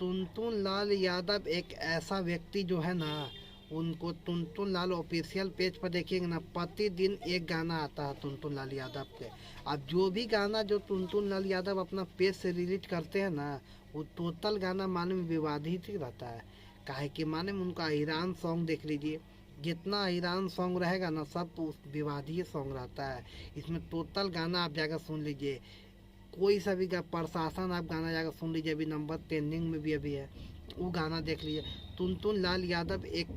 टुनटुन लाल यादव एक ऐसा व्यक्ति जो है ना, उनको टुनटुन लाल ऑफिशियल पेज पर देखिएगा ना, प्रतिदिन एक गाना आता है टुनटुन लाल यादव के। अब जो भी गाना जो टुनटुन लाल यादव अपना पेज से रिलीज करते हैं ना, वो टोटल गाना माने में विवादित ही रहता है। काहे कि माने में उनका ईरान सॉन्ग देख लीजिए, जितना ईरान सॉन्ग रहेगा ना सब तो विवादीय सॉन्ग रहता है। इसमें टोटल गाना आप जाकर सुन लीजिए, कोई सा भी प्रशासन आप गाना जाकर सुन लीजिए, अभी नंबर ट्रेंडिंग में भी अभी है, वो गाना देख लीजिए। टुनटुन लाल यादव एक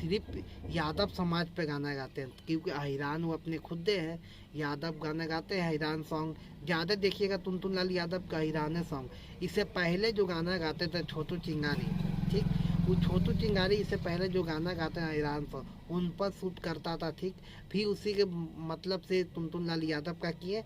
सिर्फ यादव समाज पे गाना गाते हैं, क्योंकि हिरान वो अपने खुद दे हैं, यादव गाना गाते हैं, हिरान सॉन्ग ज़्यादा देखिएगा टुनटुन लाल यादव का हिराने सॉन्ग। इससे पहले जो गाना गाते थे छोटू चिंगारी, ठीक, वो छोटू चिंगारी इससे पहले जो गाना गाते हैं ईरान सॉन्ग उन पर शूट करता था, ठीक। फिर उसी के मतलब से टुनटुन लाल यादव का किए,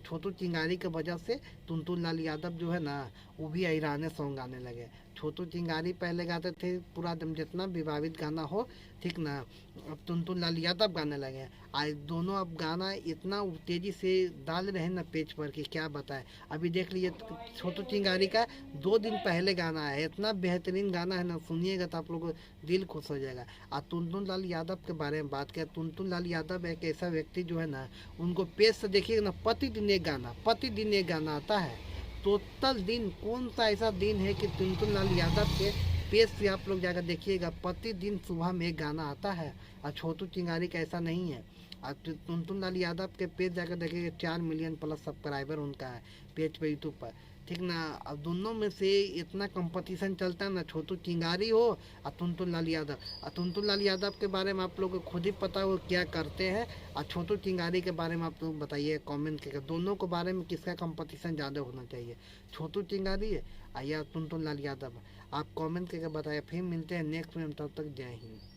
छोटू चिंगारी की वजह से टुनटुन लाल यादव जो है ना वो भी ईरानी सॉन्ग गाने लगे। छोटू चिंगारी पहले गाते थे पूरा दम जितना विवादित गाना हो, ठीक ना, अब टुनटुन लाल यादव गाने लगे। आज दोनों अब गाना इतना तेजी से डाल रहे हैं ना पेज पर कि क्या बताएं। अभी देख लीजिए छोटू चिंगारी का 2 दिन पहले गाना है, इतना बेहतरीन गाना है ना, सुनिएगा तो आप लोगों को दिल खुश हो जाएगा। और टुनटुन लाल यादव के बारे में बात करें, टुनटुन लाल यादव एक ऐसा व्यक्ति जो है ना, उनको पेज से देखिएगा ना, प्रतिदिन एक गाना आता है। टोटल दिन कौन सा ऐसा दिन है कि टुनटुन लाल यादव के पेज से आप लोग जाकर देखिएगा, प्रतिदिन सुबह में एक गाना आता है। और छोटू चिंगारी का ऐसा नहीं है। और टुनटुन लाल यादव के पेज जाकर देखिएगा 4 मिलियन प्लस सब्सक्राइबर उनका है पेज पे, यूट्यूब पर, ठीक ना। अब दोनों में से इतना कंपटीशन चलता है ना, छोटू चिंगारी हो और टुनटुन लाल यादव। और टुनटुन लाल यादव के बारे में आप लोग को खुद ही पता हो क्या करते हैं, और छोटू चिंगारी के बारे में आप लोग बताइए कमेंट करके, दोनों के बारे में किसका कंपटीशन ज़्यादा होना चाहिए, छोटू चिंगारी है या टुनटुन लाल यादव। आप कमेंट करके बताइए। फिर मिलते हैं नेक्स्ट में, तब तक जय हिंद।